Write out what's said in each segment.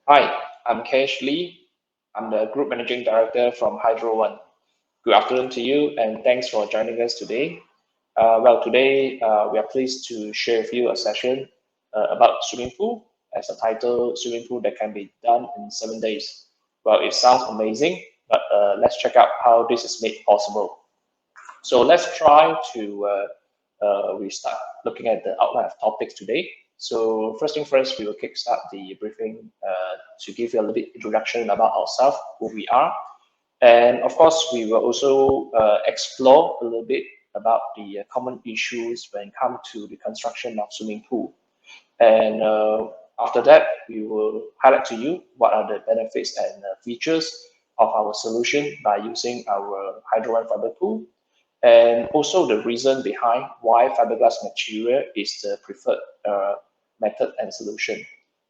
Hi, I'm Kesh Lee. I'm the Group Managing Director from Hydro One. Good afternoon to you, and thanks for joining us today. Today we are pleased to share with you a session about swimming pool, as a title, swimming pool that can be done in 7 days. Well, it sounds amazing, but let's check out how this is made possible. So let's try to we start looking at the outline of topics today. So first thing first, we will kickstart the briefing to give you a little bit introduction about ourselves, who we are, and of course, we will also explore a little bit about the common issues when it comes to the construction of swimming pool. And after that, we will highlight to you what are the benefits and features of our solution by using our hydro and fiber pool, and also the reason behind why fiberglass material is the preferred method and solution.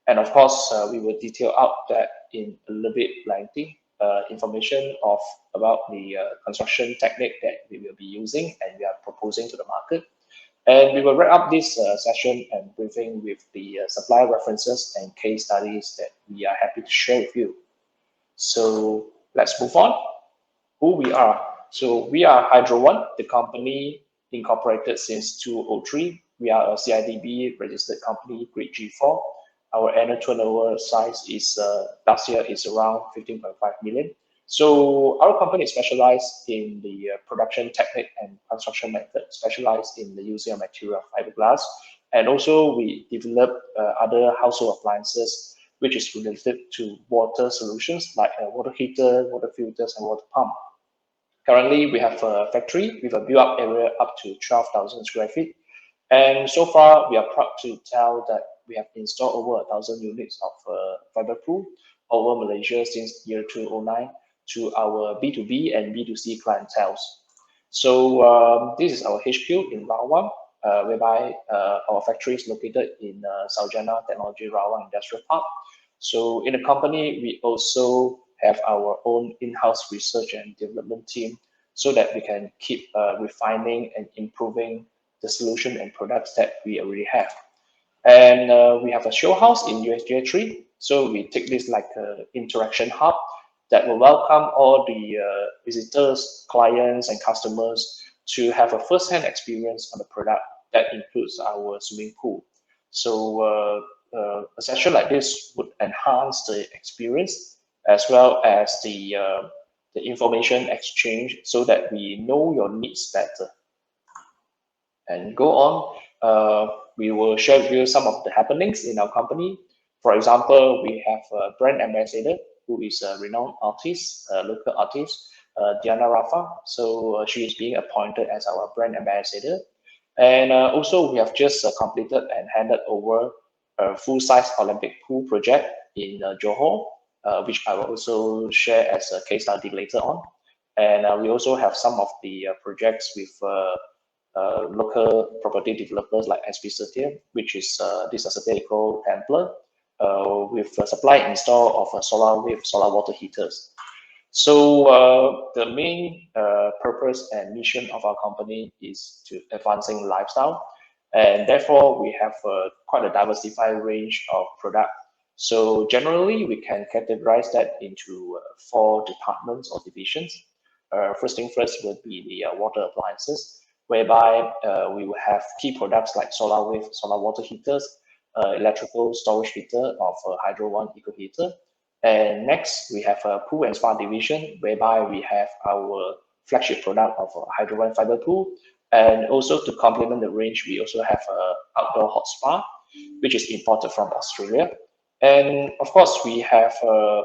And of course, we will detail out that in a little bit lengthy information of about the construction technique that we will be using and we are proposing to the market. And we will wrap up this session and briefing with the supplier references and case studies that we are happy to share with you. So let's move on. Who we are. So we are Hydro One, the company incorporated since 2003. We are a CIDB registered company, grade G4. Our annual turnover size is last year is around 15.5 million. So our company is specialized in the production technique and construction method, specialized in the using of material fiberglass. And also we develop other household appliances, which is related to water solutions like water heater, water filters, and water pump. Currently, we have a factory with a built-up area up to 12,000 square feet. And so far, we are proud to tell that we have installed over 1,000 units of fiber pool over Malaysia since year 2009 to our B2B and B2C clientele. So this is our HQ in Rawang, whereby our factory is located in Saujana Technology Rawang Industrial Park. So in the company, we also have our own in-house research and development team so that we can keep refining and improving the solution and products that we already have. And we have a show house in USJ3. So we take this like an interaction hub that will welcome all the visitors, clients, and customers to have a first-hand experience on the product that includes our swimming pool. So a session like this would enhance the experience as well as the information exchange so that we know your needs better. And go on, we will share with you some of the happenings in our company. For example, we have a brand ambassador who is a renowned artist, a local artist, Diana Rafa. So she is being appointed as our brand ambassador. And also, we have just completed and handed over a full-size Olympic pool project in Johor, which I will also share as a case study later on. And we also have some of the projects with local property developers like SP Setia, which is this is a Eco Templar with a supply install of solar wave solar water heaters. So the main purpose and mission of our company is to advancing lifestyle, and therefore we have quite a diversified range of product. So generally, we can categorize that into four departments or divisions. First thing first would be the water appliances, whereby we will have key products like solar wave, solar water heaters, electrical storage heater of Hydro One Eco Heater. And next, we have a pool and spa division, whereby we have our flagship product of Hydro One Fiber Pool. And also to complement the range, we also have a outdoor hot spa, which is imported from Australia. And of course, we have a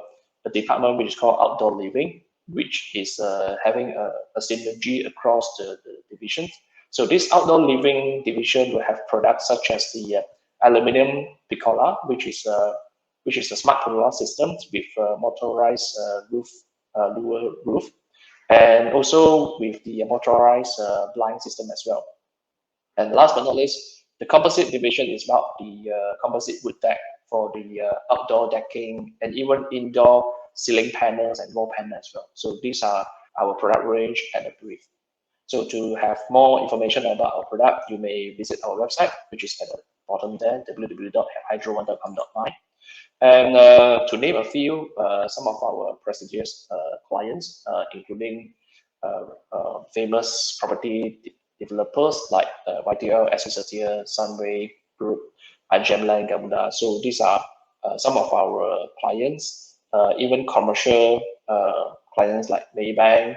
department which is called outdoor living, which is having a synergy across the divisions. So this outdoor living division will have products such as the aluminium pergola, which is a smart pergola system with motorized lower roof, and also with the motorized blind system as well. And last but not least, the composite division is about the composite wood deck for the outdoor decking and even indoor ceiling panels and wall panels as well. So these are our product range at a brief. So to have more information about our product, you may visit our website, which is at the bottom there, www.hydro1.com.my. And to name a few, some of our prestigious clients, including famous property developers like YTL, Setia, Sunway Group, and Gemla and Gamuda. So these are some of our clients, even commercial clients like Maybank,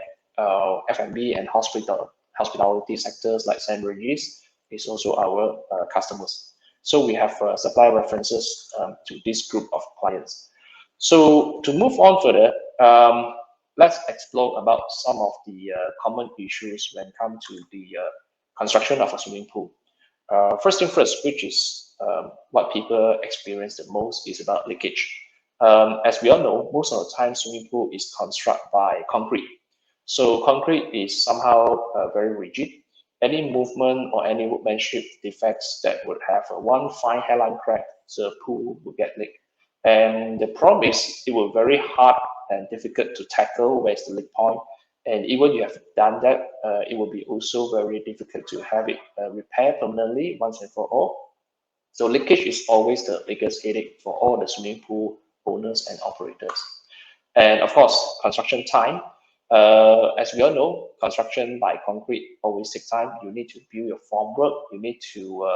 F&B, and hospitality sectors like St. Regis is also our customers. So we have supply references to this group of clients. So to move on further, let's explore about some of the common issues when it comes to the construction of a swimming pool. First thing first, which is what people experience the most, is about leakage. As we all know, most of the time swimming pool is constructed by concrete. So concrete is somehow very rigid. Any movement or any workmanship defects that would have one fine hairline crack, the pool will get leaked. And the problem is it will be very hard and difficult to tackle where's the leak point. And even you have done that, it will be also very difficult to have it repaired permanently once and for all. So leakage is always the biggest headache for all the swimming pool owners and operators. And of course, construction time. As we all know, construction by concrete always takes time. You need to build your formwork. You need to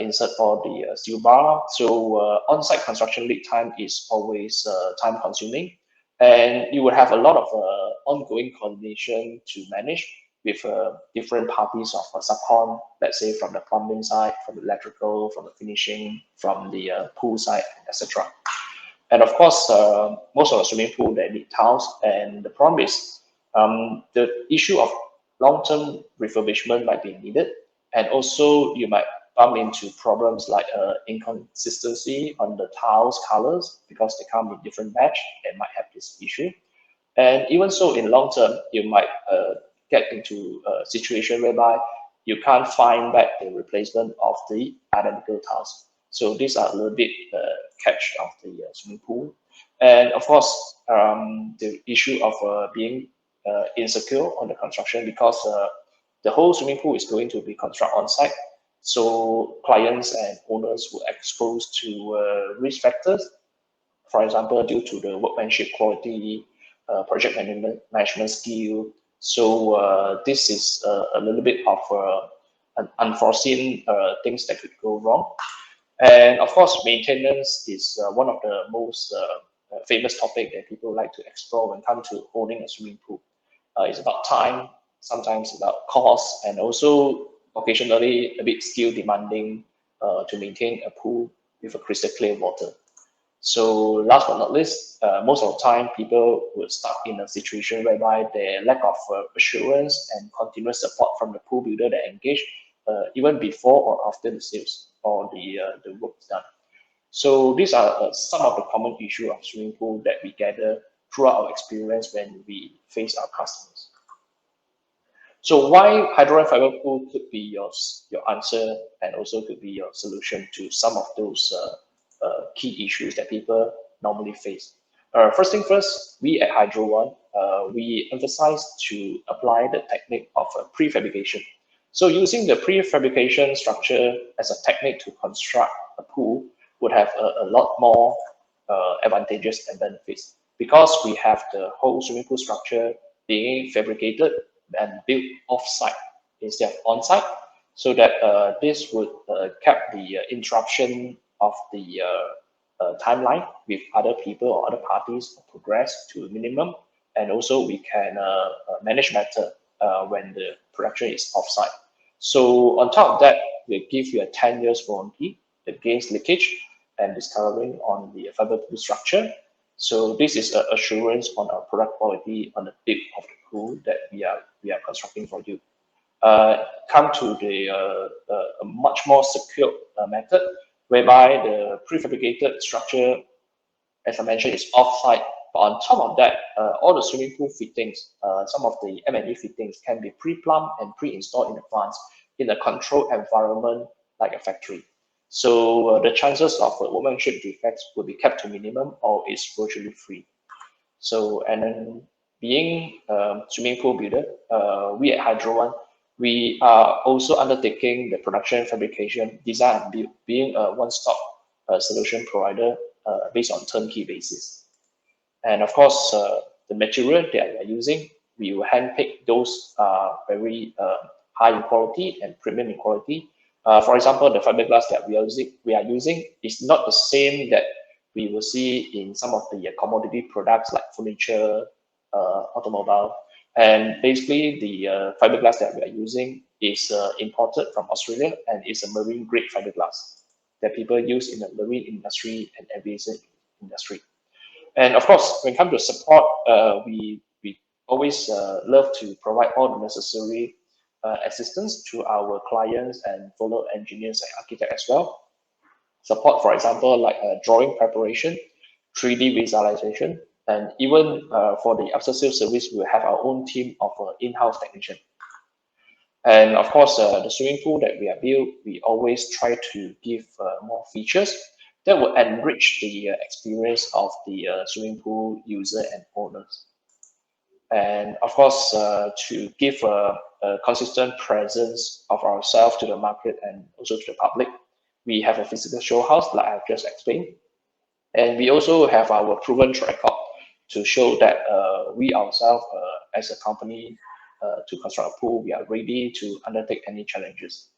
insert all the steel bar. So on-site construction lead time is always time consuming. And you will have a lot of ongoing coordination to manage with different parties of subcon, let's say from the plumbing side, from the electrical, from the finishing, from the pool side, etc. And of course, most of the swimming pool they need tiles, and the problem is the issue of long-term refurbishment might be needed, and also you might bump into problems like inconsistency on the tiles colors because they come in different batch and might have this issue. And even so, in long term, you might get into a situation whereby you can't find back the replacement of the identical tiles. So these are a little bit catch of the swimming pool. And of course, the issue of being insecure on the construction because the whole swimming pool is going to be constructed on site. So clients and owners will exposed to risk factors, for example, due to the workmanship quality, project management skill. So this is a little bit of an unforeseen things that could go wrong. And of course, maintenance is one of the most famous topic that people like to explore when it comes to owning a swimming pool. It's about time, sometimes about cost, and also occasionally a bit skill demanding to maintain a pool with a crystal clear water. So last but not least, most of the time people will stuck in a situation whereby their lack of assurance and continuous support from the pool builder that engage even before or after the sales or the work is done. So these are some of the common issues of swimming pool that we gather throughout our experience when we face our customers. So why hydraulic fiber pool could be your answer and also could be your solution to some of those key issues that people normally face. First thing first, we at Hydro One, we emphasize to apply the technique of prefabrication. So using the prefabrication structure as a technique to construct a pool would have a lot more advantages and benefits because we have the whole swimming pool structure being fabricated and built off-site instead of on-site, so that this would cap the interruption of the timeline with other people or other parties progress to a minimum, and also we can manage better when the production is off-site. So on top of that, we give you a 10 years warranty against leakage and discoloring on the fiber pool structure. So this is an assurance on our product quality on the tip of the pool that we are constructing for you. Come to the a much more secure method whereby the prefabricated structure, as I mentioned, is off-site. But on top of that, all the swimming pool fittings, some of the M&E fittings can be pre-plumbed and pre-installed in advance in a controlled environment like a factory. So the chances of workmanship defects will be kept to minimum or is virtually free. So, and then being swimming pool builder, we at Hydro One, we are also undertaking the production, fabrication, design, and build, being a one-stop solution provider based on turnkey basis. And of course, the material that we are using, we will handpick those very high in quality and premium in quality. For example, the fiberglass that we are using is not the same that we will see in some of the commodity products like furniture, automobile. And basically, the fiberglass that we are using is imported from Australia, and it's a marine grade fiberglass that people use in the marine industry and aviation industry. And of course, when it comes to support, we always love to provide all the necessary assistance to our clients and fellow engineers and architects as well. Support, for example, like drawing preparation, 3D visualization, and even for the after sales service, we have our own team of in-house technicians. And of course, the swimming pool that we have built, we always try to give more features that will enrich the experience of the swimming pool user and owners. And of course, to give a consistent presence of ourselves to the market and also to the public, we have a physical show house, like I've just explained. And we also have our proven track record to show that we ourselves, as a company, to construct a pool, we are ready to undertake any challenges.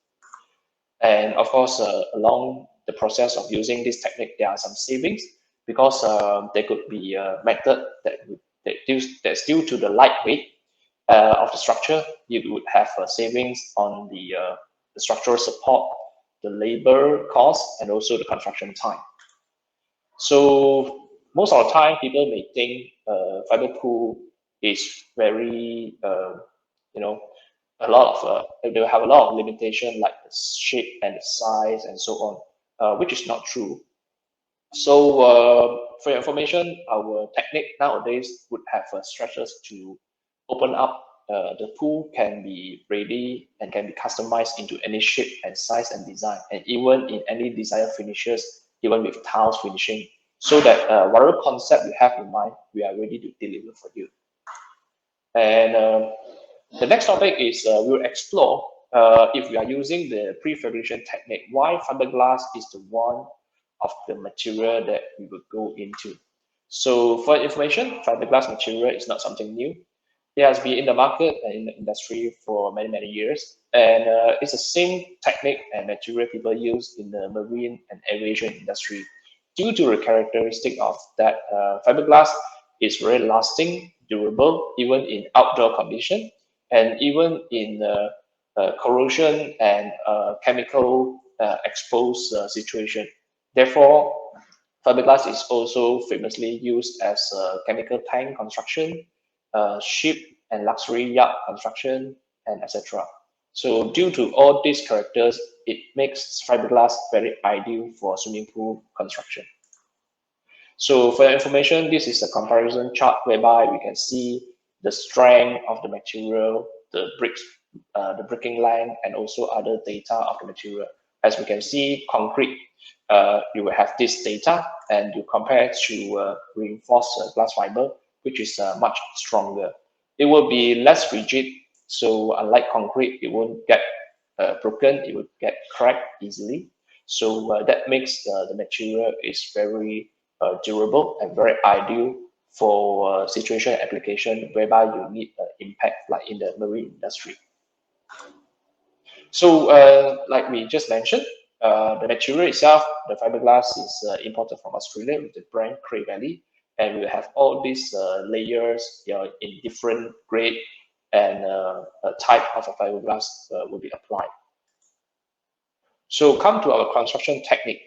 And of course, along the process of using this technique, there are some savings because there could be a method that's due to the lightweight of the structure. You would have savings on the structural support, the labor cost, and also the construction time. So most of the time, people may think fiber pool is very, a lot of they will have a lot of limitation like the shape and the size and so on, which is not true. So for your information, our technique nowadays would have stretches to open up. The pool can be ready and can be customized into any shape and size and design, and even in any desired finishes, even with tiles finishing, so that whatever concept you have in mind, we are ready to deliver for you. And the next topic is we'll explore if we are using the prefabrication technique, why fiberglass is the one of the material that we will go into. So for information, fiberglass material is not something new. It has been in the market and in the industry for many, many years. And it's the same technique and material people use in the marine and aviation industry due to the characteristic of that fiberglass is very lasting, durable, even in outdoor condition, and even in corrosion and chemical exposed situation. Therefore, fiberglass is also famously used as chemical tank construction, ship and luxury yacht construction, and etc. So due to all these characters, it makes fiberglass very ideal for swimming pool construction. So for your information, this is a comparison chart whereby we can see the strength of the material, the bricks, the bricking length, and also other data of the material. As we can see, concrete, you will have this data, and you compare to reinforced glass fiber, which is much stronger. It will be less rigid, so unlike concrete, it won't get broken, it will get cracked easily. So that makes the material is very durable and very ideal for situation application whereby you need impact, like in the marine industry. So like we just mentioned, the material itself, the fiberglass is imported from Australia with the brand Cray Valley, and we will have all these layers in different grade and type of a fiberglass will be applied. So come to our construction technique.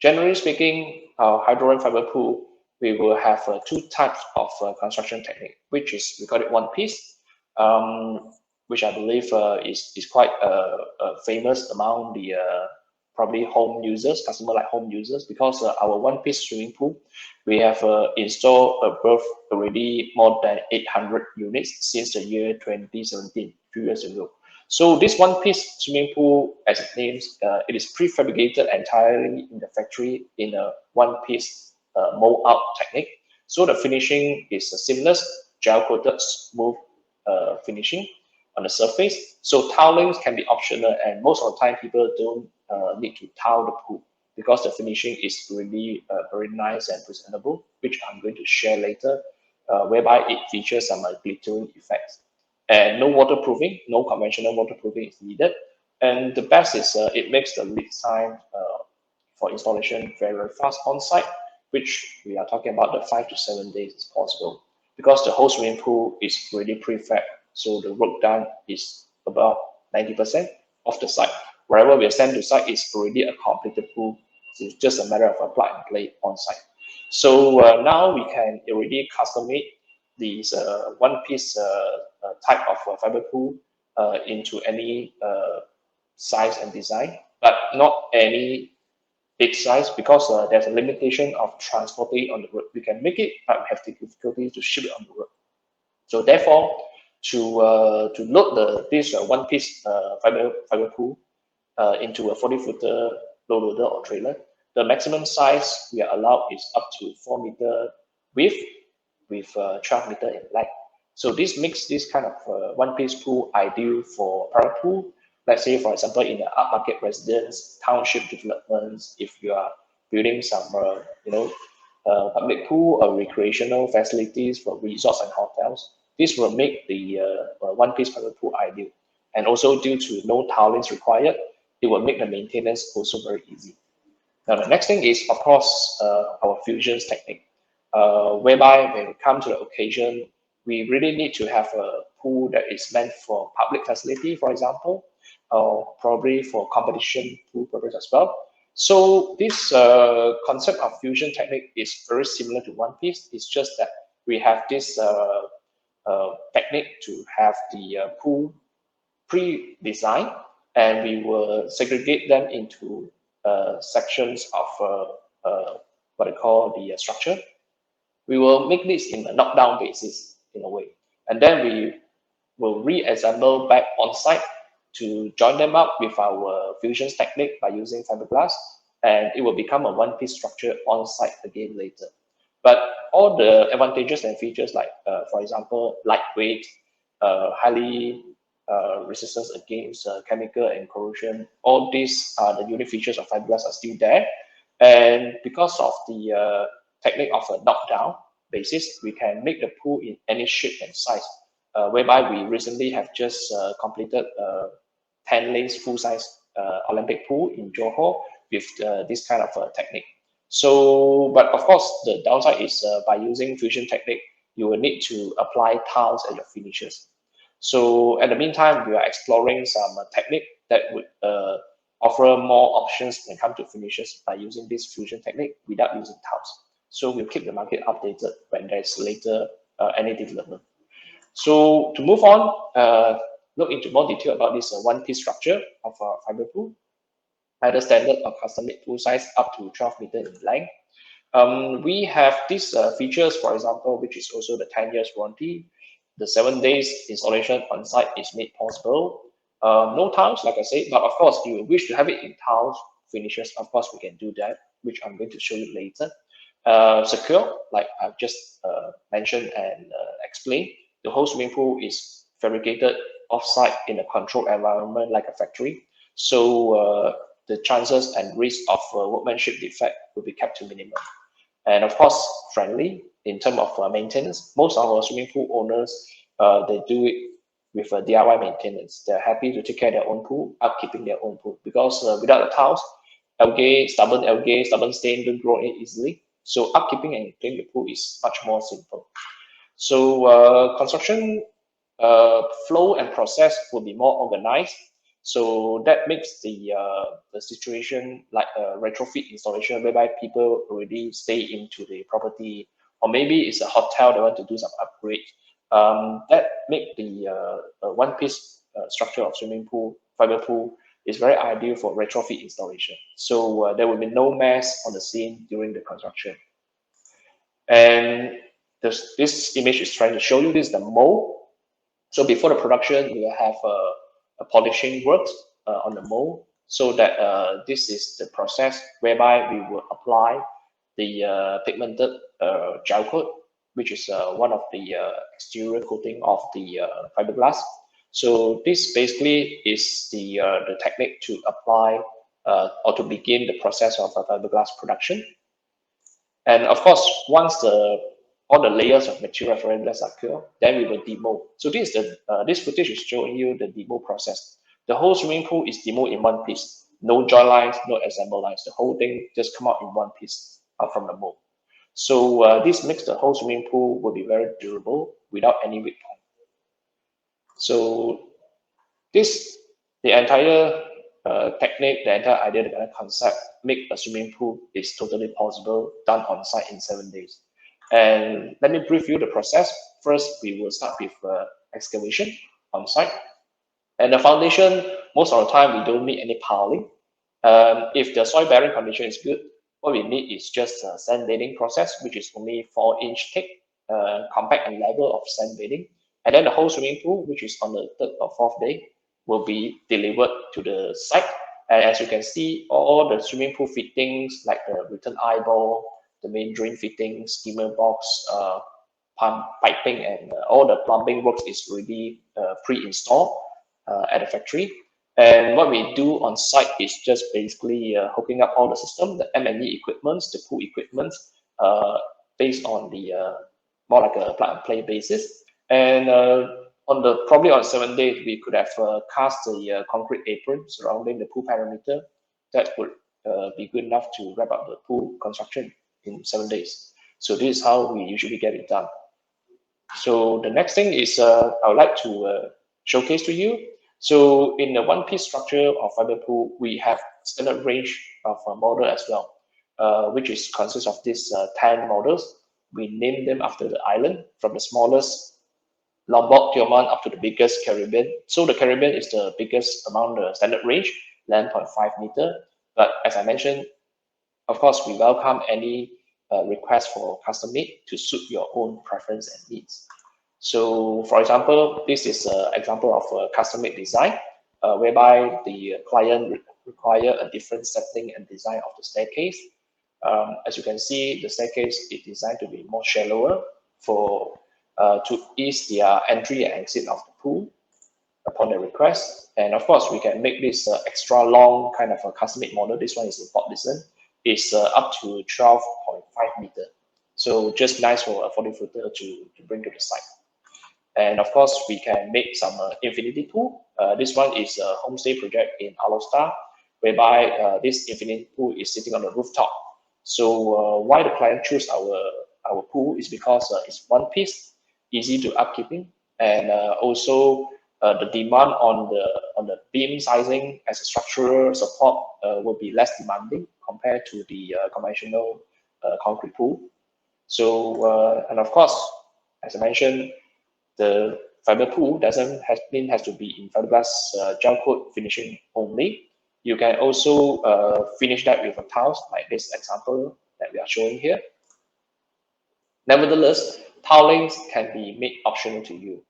Generally speaking, our hydro fiber pool, we will have two types of construction technique, which is, we call it one piece, which I believe is quite famous among the probably home users, customer like home users, because our one piece swimming pool, we have installed above already more than 800 units since the year 2017, 2 years ago. So this one piece swimming pool, as it names, it is prefabricated entirely in the factory in a one piece mold out technique. So the finishing is a seamless, gel coated, smooth finishing on the surface. So tiling can be optional, and most of the time people don't need to tile the pool because the finishing is really very nice and presentable, which I'm going to share later, whereby it features some glittering effects. And no waterproofing, no conventional waterproofing is needed. And the best is it makes the lead time for installation very, very fast on site, which we are talking about the 5 to 7 days is possible because the whole swimming pool is really prefab. So the work done is about 90% of the site. Wherever we are sent to site is already a completed pool. So it's just a matter of a plug and play on site. So now we can already custom made these one piece type of fiber pool into any size and design, but not any big size because there's a limitation of transporting on the road. We can make it, but we have the difficulty to ship it on the road. So therefore, to load this one piece fiber pool into a 40-footer low loader or trailer, the maximum size we are allowed is up to 4-meter width with 12-meter in length. So this makes this kind of one-piece pool ideal for private pool. Let's say, for example, in the upmarket residence, township developments, if you are building some, public pool or recreational facilities for resorts and hotels, this will make the one-piece private pool ideal. And also due to no tilings required, it will make the maintenance also very easy. Now, the next thing is, of course, our fusions technique, whereby when we come to the occasion, we really need to have a pool that is meant for public facility, for example, or probably for competition pool purpose as well. So this concept of fusion technique is very similar to one piece. It's just that we have this technique to have the pool pre-designed, and we will segregate them into sections of what I call the structure. We will make this in a knockdown basis in a way, and then we will reassemble back on site to join them up with our fusions technique by using fiberglass, and it will become a one-piece structure on site again later. But all the advantages and features, like for example, lightweight, highly resistance against chemical and corrosion, all these are the unique features of fiberglass are still there. And because of the technique of a knockdown basis, we can make the pool in any shape and size, whereby we recently have just completed 10 lanes full-size Olympic pool in Johor with this kind of technique. So, but of course, the downside is by using fusion technique, you will need to apply tiles at your finishes. So at the meantime, we are exploring some technique that would offer more options when it comes to finishes by using this fusion technique without using tiles. So we'll keep the market updated when there's later any development. So to move on, look into more detail about this one-piece structure of our fiber pool. Either standard or custom-made pool size up to 12 meters in length. We have these features, for example, which is also the 10 years warranty. The 7 days installation on site is made possible. No tiles, like I said, but of course, if you wish to have it in tiles finishes, of course, we can do that, which I'm going to show you later. Secure, like I've just mentioned and explained, the whole swimming pool is fabricated off-site in a controlled environment like a factory. So the chances and risk of workmanship defect will be kept to minimum. And of course, friendly in terms of maintenance. Most of our swimming pool owners, they do it with a DIY maintenance. They're happy to take care of their own pool, upkeeping their own pool, because without the tiles, algae, stubborn stain don't grow in easily. So upkeeping and cleaning the pool is much more simple. So construction flow and process will be more organized. So that makes the situation like a retrofit installation, whereby people already stay into the property, or maybe it's a hotel they want to do some upgrade. That make the one-piece structure of swimming pool, fiber pool, is very ideal for retrofit installation. So there will be no mess on the scene during the construction. And this image is trying to show you this is the mold. So before the production, we will have a polishing works on the mold, so that this is the process whereby we will apply the pigmented gel coat, which is one of the exterior coating of the fiberglass. So this basically is the technique to apply or to begin the process of fiberglass production. And of course, once all the layers of material fiberglass are cured, then we will demo. So this footage is showing you the demo process. The whole swimming pool is demoed in one piece. No join lines, no assemble lines. The whole thing just come out in one piece from the mold. So this makes the whole swimming pool will be very durable without any weak point. So the entire technique, the entire idea, the entire concept, make a swimming pool is totally possible, done on site in 7 days. And let me brief you the process. First, we will start with excavation on site. And the foundation, most of the time, we don't need any piling. If the soil bearing condition is good, what we need is just a sand bedding process, which is only 4-inch thick, compact and level of sand bedding. And then the whole swimming pool, which is on the 3rd or 4th day, will be delivered to the site. And as you can see, all the swimming pool fittings, like the return eyeball, the main drain fittings, skimmer box, pump piping, and all the plumbing works is already pre-installed at the factory. And what we do on site is just basically hooking up all the system, the M&E equipments, the pool equipments, based on the more like a plug and play basis. And probably on 7 days, we could have cast the concrete apron surrounding the pool perimeter. That would be good enough to wrap up the pool construction in 7 days. So this is how we usually get it done. So the next thing is I would like to showcase to you. So in the one-piece structure of fiber pool, we have standard range of model as well, which is consists of these 10 models. We name them after the island, from the smallest Lombok, Tioman, up to the biggest Caribbean. So the Caribbean is the biggest among the standard range, 11.5 meter. But as I mentioned, of course, we welcome any request for custom made to suit your own preference and needs. So for example, this is an example of a custom made design, whereby the client require a different setting and design of the staircase. As you can see, the staircase is designed to be more shallower to ease their entry and exit of the pool upon the request. And of course, we can make this extra long kind of a custom-made model. This one is in port listen. It's up to 12.5 meter. So just nice for a 40-footer to bring to the site. And of course, we can make some infinity pool. This one is a homestay project in Alostar, whereby this infinity pool is sitting on the rooftop. So why the client choose our pool is because it's one piece, easy to upkeeping, and also the demand on the beam sizing as a structural support will be less demanding compared to the conventional concrete pool. So and of course, as I mentioned, the fiber pool has to be in fiberglass gel coat finishing only. You can also finish that with a tiles like this example that we are showing here. Nevertheless, tilings can be made optional to you.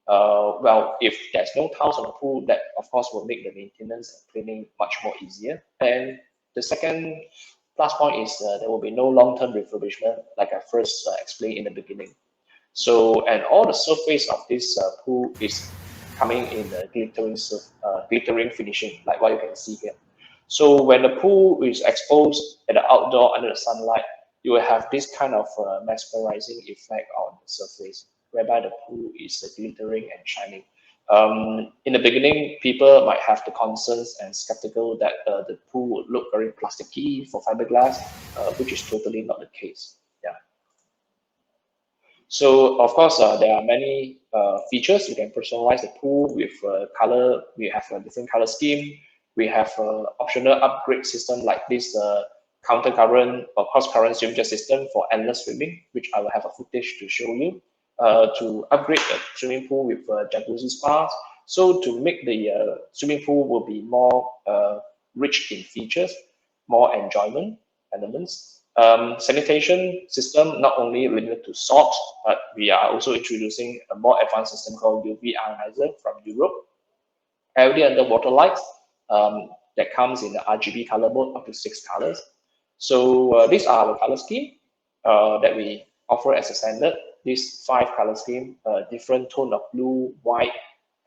Well, if there's no tiles on the pool, that of course will make the maintenance and cleaning much more easier. And the second plus point is there will be no long-term refurbishment, like I first explained in the beginning. So, and all the surface of this pool is coming in the glittering finishing, like what you can see here. So when the pool is exposed at the outdoor under the sunlight, you will have this kind of mesmerizing effect on the surface, whereby the pool is glittering and shining. In the beginning, people might have the concerns and skeptical that the pool would look very plasticky for fiberglass, which is totally not the case. Yeah. So of course, there are many features. You can personalize the pool with color. We have a different color scheme. We have optional upgrade system like this counter current or cross current swim jet system for endless swimming, which I will have a footage to show you. To upgrade the swimming pool with jacuzzi spas. So to make the swimming pool will be more rich in features, more enjoyment elements. Sanitation system not only limited to salt, but we are also introducing a more advanced system called UV ionizer from Europe. LED underwater lights that comes in the RGB color mode up to 6 colors. So these are the color scheme that we offer as a standard. This 5 color scheme, different tone of blue, white,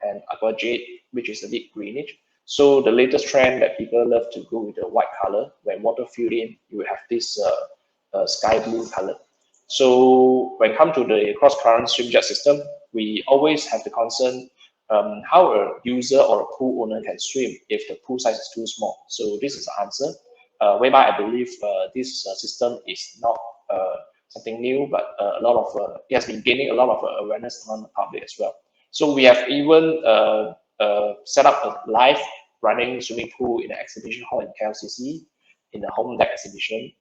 and aqua jade, which is a deep greenish. So the latest trend that people love to go with the white color. When water filled in, you will have this sky blue color. So when it comes to the cross-current swim jet system, we always have the concern how a user or a pool owner can swim if the pool size is too small. So this is the answer, whereby I believe this system is not something new, but a lot of it has been gaining a lot of awareness among the public as well. So we have even set up a live running swimming pool in an exhibition hall in KLCC in the home deck exhibition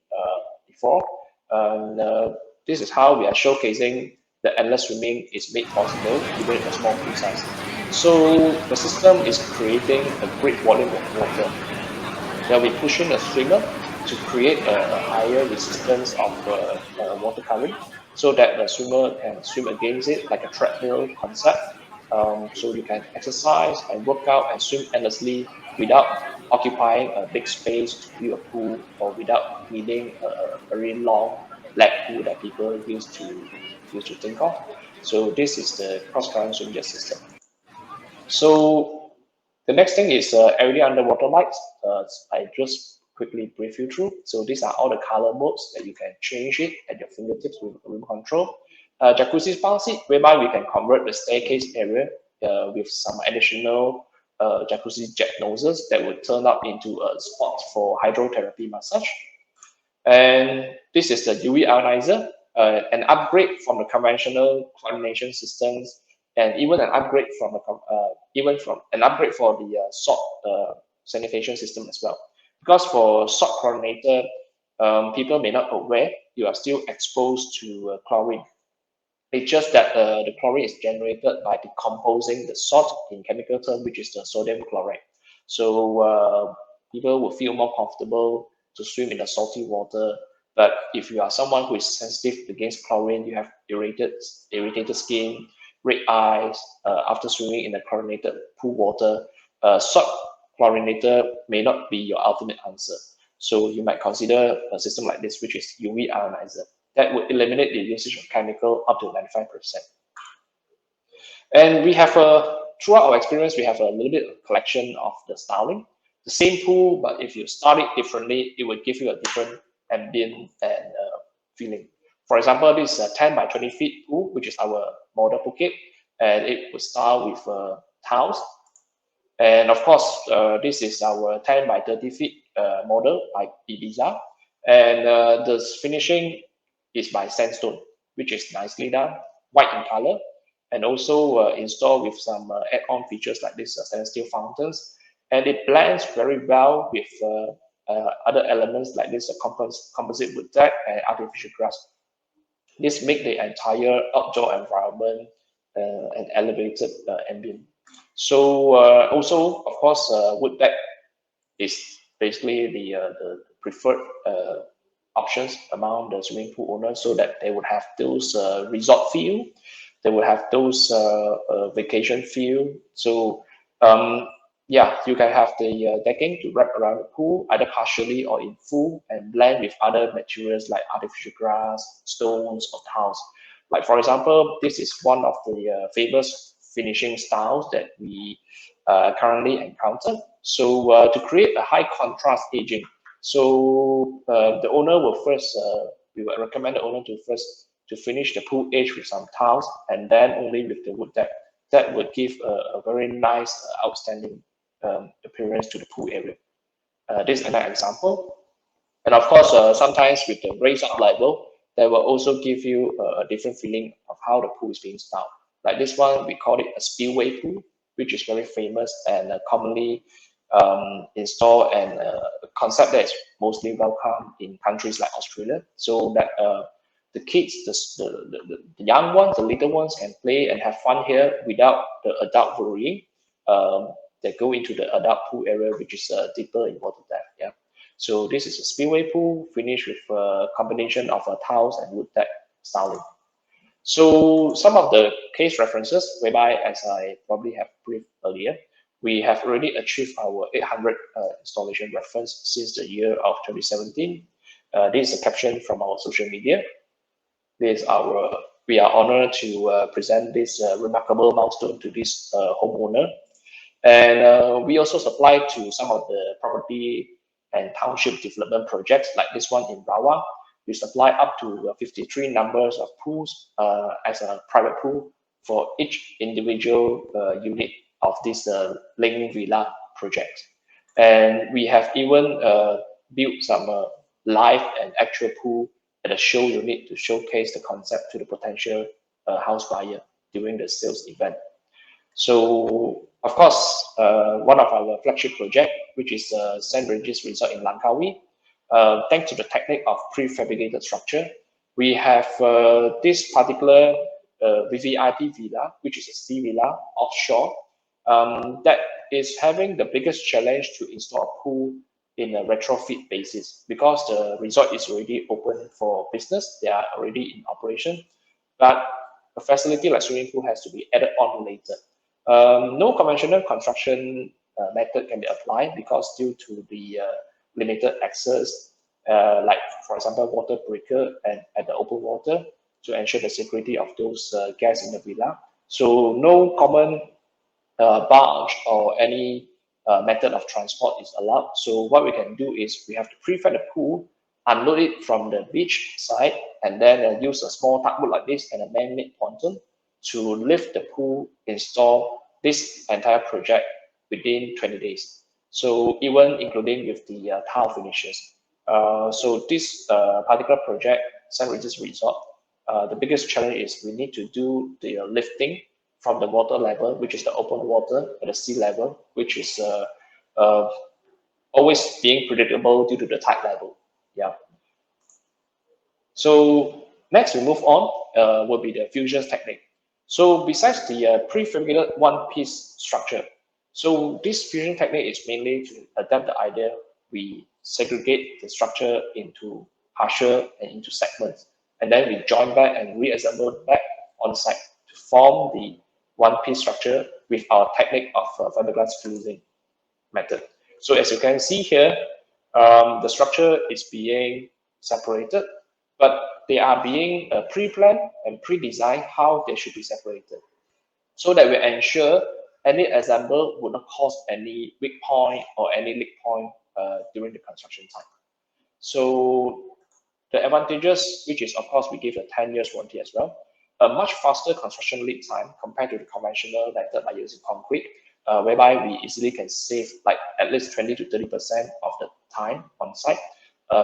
before. And this is how we are showcasing that endless swimming is made possible even in a small pool size. So the system is creating a great volume of water. They'll be pushing the swimmer to create a higher resistance of water current so that the swimmer can swim against it like a treadmill concept. So you can exercise and work out and swim endlessly without occupying a big space to build a pool or without needing a very long lap pool that people used to think of. So this is the cross-current swim jet system. So the next thing is LED underwater lights. I just quickly brief you through. So these are all the color modes that you can change it at your fingertips with remote control. Jacuzzi spa seat, whereby we can convert the staircase area with some additional jacuzzi jet noses that would turn up into a spot for hydrotherapy massage. And this is the UV ionizer, an upgrade from the conventional chlorination systems, and even an upgrade from an upgrade for the salt sanitation system as well. Because for salt chlorinator, people may not aware you are still exposed to chlorine. It's just that the chlorine is generated by decomposing the salt in chemical term, which is the sodium chloride. So people will feel more comfortable to swim in the salty water. But if you are someone who is sensitive against chlorine, you have irritated skin, red eyes after swimming in the chlorinated pool water, salt chlorinator may not be your ultimate answer. So you might consider a system like this, which is UV ionizer. That would eliminate the usage of chemical up to 95%. And we have throughout our experience, we have a little bit of collection of the styling. The same pool, but if you style it differently, it would give you a different ambient and feeling. For example, this is a 10 by 20 feet pool, which is our model Phuket, and it was styled with tiles. And of course, this is our 10 by 30 feet model by Ibiza. And the finishing is by sandstone, which is nicely done, white in color, and also installed with some add-on features like this stainless steel fountains. And it blends very well with other elements like this composite wood deck and artificial grass. This makes the entire outdoor environment an elevated ambient. So also, of course, wood deck is basically the preferred options among the swimming pool owners, so that they would have those resort feel, they would have those vacation feel. So yeah, you can have the decking to wrap around the pool, either partially or in full, and blend with other materials like artificial grass, stones, or tiles. Like for example, this is one of the famous finishing styles that we currently encounter. So to create a high contrast aging, so the owner will first, we will recommend the owner to finish the pool edge with some tiles, and then only with the wood deck. That would give a very nice, outstanding appearance to the pool area. This is another example. And of course, sometimes with the raised up level, that will also give you a different feeling of how the pool is being styled. Like this one, we call it a spillway pool, which is very famous and commonly installed, and a concept that is mostly welcome in countries like Australia. So that the kids, the young ones, the little ones can play and have fun here without the adult worrying. They go into the adult pool area, which is deeper in water depth. Yeah. So this is a spillway pool finished with a combination of tiles and wood deck styling. So some of the case references, whereby, as I probably have briefed earlier, we have already achieved our 800 installation reference since the year of 2017. This is a caption from our social media. We are honored to present this remarkable milestone to this homeowner. And we also supply to some of the property and township development projects like this one in Rawa. We supply up to 53 numbers of pools as a private pool for each individual unit of this Ling Villa project. And we have even built some live and actual pool at a show unit to showcase the concept to the potential house buyer during the sales event. So, of course, one of our flagship project, which is St. Regis Resort in Langkawi, thanks to the technique of prefabricated structure, we have this particular VVIP villa, which is a sea villa offshore, that is having the biggest challenge to install a pool in a retrofit basis because the resort is already open for business. They are already in operation, but a facility like swimming pool has to be added on later. No conventional construction method can be applied because due to the limited access, like for example, water breaker and at the open water to ensure the security of those guests in the villa. So no common barge or any method of transport is allowed. So what we can do is we have to prefab the pool, unload it from the beach side, and then use a small tugboat like this and a man-made pontoon to lift the pool, install this entire project within 20 days. So even including with the tile finishes. So this particular project, St. Regis Resort, the biggest challenge is we need to do the lifting from the water level, which is the open water, at the sea level, which is uh, always being predictable due to the tide level. Yeah. So next we move on will be the fusion technique. So besides the prefabricated one-piece structure, so this fusion technique is mainly to adapt the idea. We segregate the structure into partial and into segments, and then we join back and reassemble back on site to form the one-piece structure with our technique of fiberglass fusing method. So as you can see here, the structure is being separated, but they are being pre-planned and pre-designed how they should be separated, so that we ensure any assemble would not cause any weak point or any leak point during the construction time. So the advantages, which is of course we give a 10 years warranty as well, a much faster construction lead time compared to the conventional method by using concrete, whereby we easily can save like at least 20 to 30% of the time on site.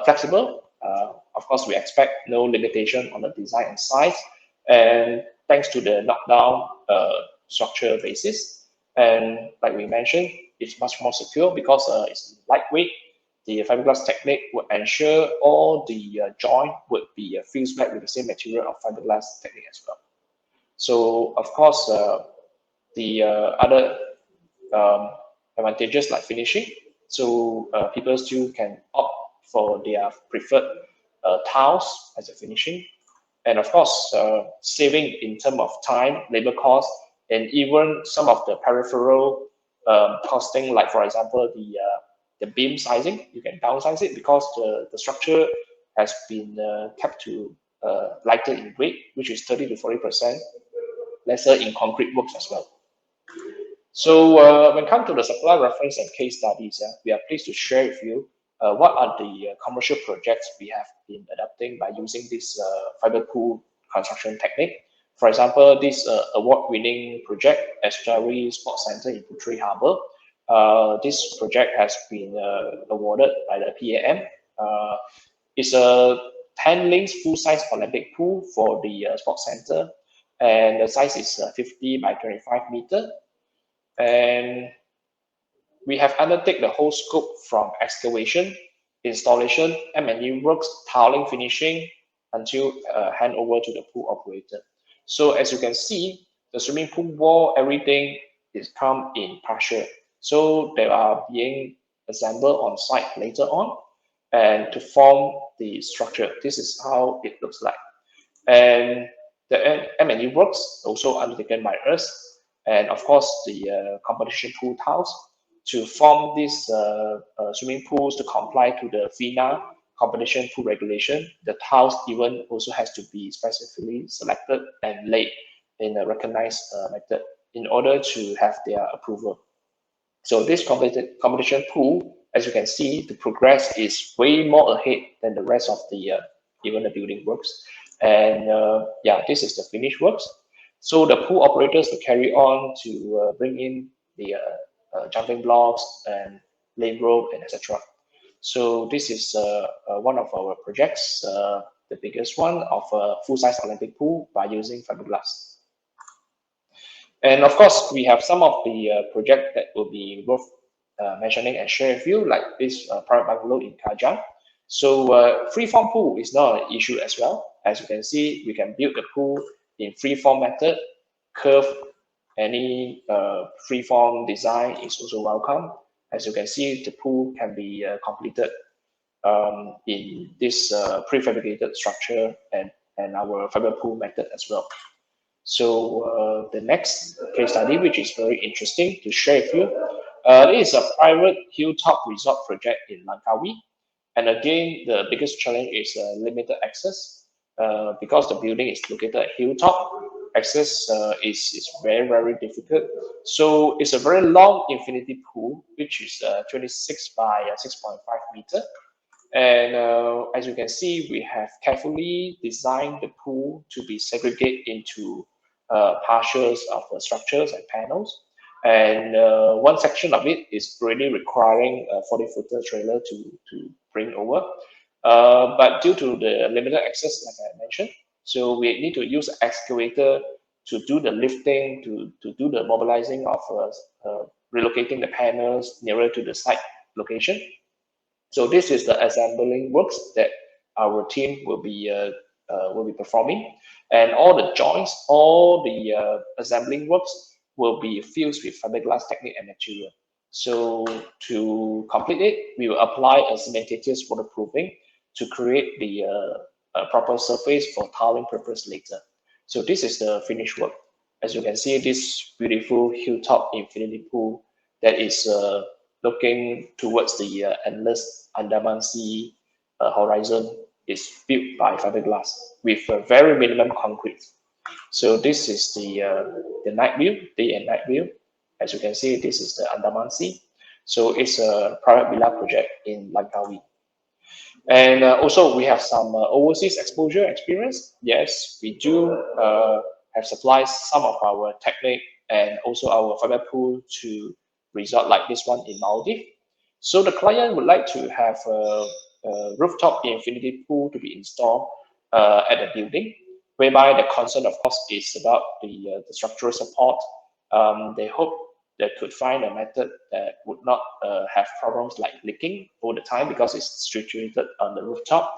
Flexible, of course we expect no limitation on the design and size, and thanks to the knockdown structure basis, and like we mentioned, it's much more secure because it's lightweight. The fiberglass technique will ensure all the joint would be fused back with the same material of fiberglass technique as well. So of course, the other advantages like finishing, so people still can opt for their preferred tiles as a finishing, and of course saving in terms of time, labor cost, and even some of the peripheral costing, like for example the beam sizing, you can downsize it because the structure has been kept to lighter in weight, which is 30 to 40% lesser in concrete works as well. So when it comes to the supply reference and case studies, we are pleased to share with you what are the commercial projects we have been adapting by using this fiber pool construction technique. For example, this award-winning project, Estuary Sports Center in Puteri Harbour. This project has been awarded by the PAM. It's a 10 lanes full-size Olympic pool for the sports center, and the size is 50 by 25 meter. And we have undertaken the whole scope from excavation, installation, M&E works, tiling, finishing, until handover to the pool operator. So as you can see, the swimming pool wall, everything is come in partial. So they are being assembled on site later on and to form the structure. This is how it looks like. And the M&E works also undertaken by us, and of course the competition pool tiles to form these swimming pools to comply to the FINA competition pool regulation. The tiles even also has to be specifically selected and laid in a recognized method in order to have their approval. So this competition pool, as you can see, the progress is way more ahead than the rest of the even the building works. And yeah, this is the finished works. So the pool operators will carry on to bring in the jumping blocks and lane rope and etc. So this is one of our projects, the biggest one of a full-size Olympic pool by using fiberglass. And of course, we have some of the project that will be worth mentioning and share with you, like this private bungalow in Kajang. So free-form pool is not an issue as well. As you can see, we can build the pool in free-form method, curve, any free-form design is also welcome. As you can see, the pool can be completed in this prefabricated structure and our fiber pool method as well. So the next case study, which is very interesting to share with you, it is a private hilltop resort project in Langkawi. And again, the biggest challenge is limited access because the building is located at hilltop. Access is very, very difficult. So it's a very long infinity pool, which is 26 by 6.5 meter. And as you can see, we have carefully designed the pool to be segregated into partials of structures and panels. And one section of it is really requiring a 40-footer trailer to bring over. But due to the limited access, like I mentioned, so we need to use an excavator to do the lifting, to do the mobilizing of relocating the panels nearer to the site location. So this is the assembling works that our team will be performing, and all the joints, all the assembling works will be fused with fiberglass technique and material. So to complete it, we will apply a cementitious waterproofing to create the proper surface for tiling purpose later. So this is the finished work. As you can see, this beautiful hilltop infinity pool that is looking towards the endless Andaman Sea horizon is built by fiberglass with a very minimum concrete. So this is the night view, day and night view. As you can see, this is the Andaman Sea. So it's a private villa project in Langkawi. And also we have some overseas exposure experience. Yes, we do have supplied some of our technique and also our fiber pool to resort like this one in Maldives. So the client would like to have a rooftop infinity pool to be installed at the building, whereby the concern, of course, is about the structural support. They hope they could find a method that would not have problems like leaking all the time because it's situated on the rooftop.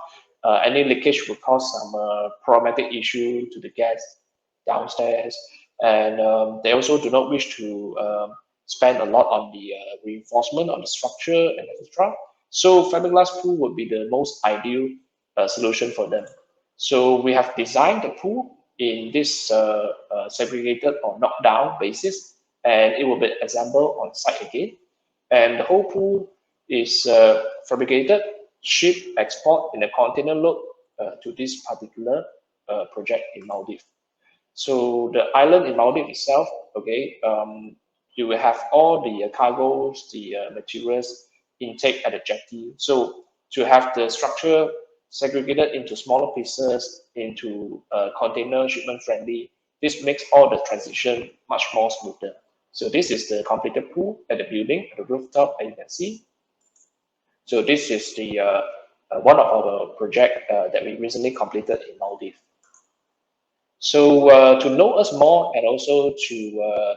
Any leakage would cause some problematic issue to the guests downstairs, and they also do not wish to spend a lot on the reinforcement on the structure and etc. So fiberglass pool would be the most ideal solution for them. So we have designed the pool in this segregated or knockdown basis, and it will be assembled on site again. And the whole pool is fabricated, shipped, export in a container load to this particular project in Maldives. So the island in Maldives itself, okay, you will have all the cargoes, the materials intake at the jetty. So to have the structure segregated into smaller pieces, into container shipment friendly, this makes all the transition much more smoother. So this is the completed pool at the building, at the rooftop, as you can see. So this is the one of our project that we recently completed in Maldives. So to know us more and also to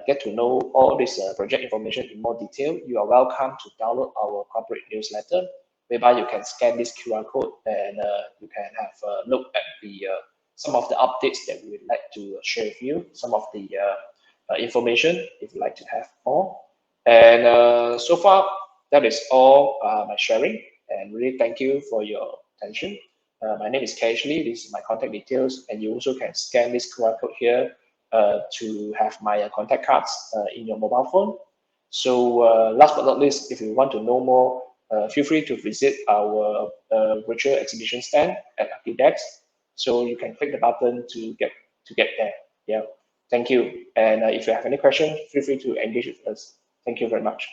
get to know all this project information in more detail, you are welcome to download our corporate newsletter, whereby you can scan this QR code and you can have a look at the some of the updates that we would like to share with you, some of the information if you'd like to have more. And so far, that is all my sharing, and really thank you for your attention. My name is Cashley. This is my contact details, and you also can scan this QR code here to have my contact cards in your mobile phone. So last but not least, if you want to know more, feel free to visit our virtual exhibition stand at Archidex. So you can click the button to get there. Yeah, thank you. And if you have any questions, feel free to engage with us. Thank you very much.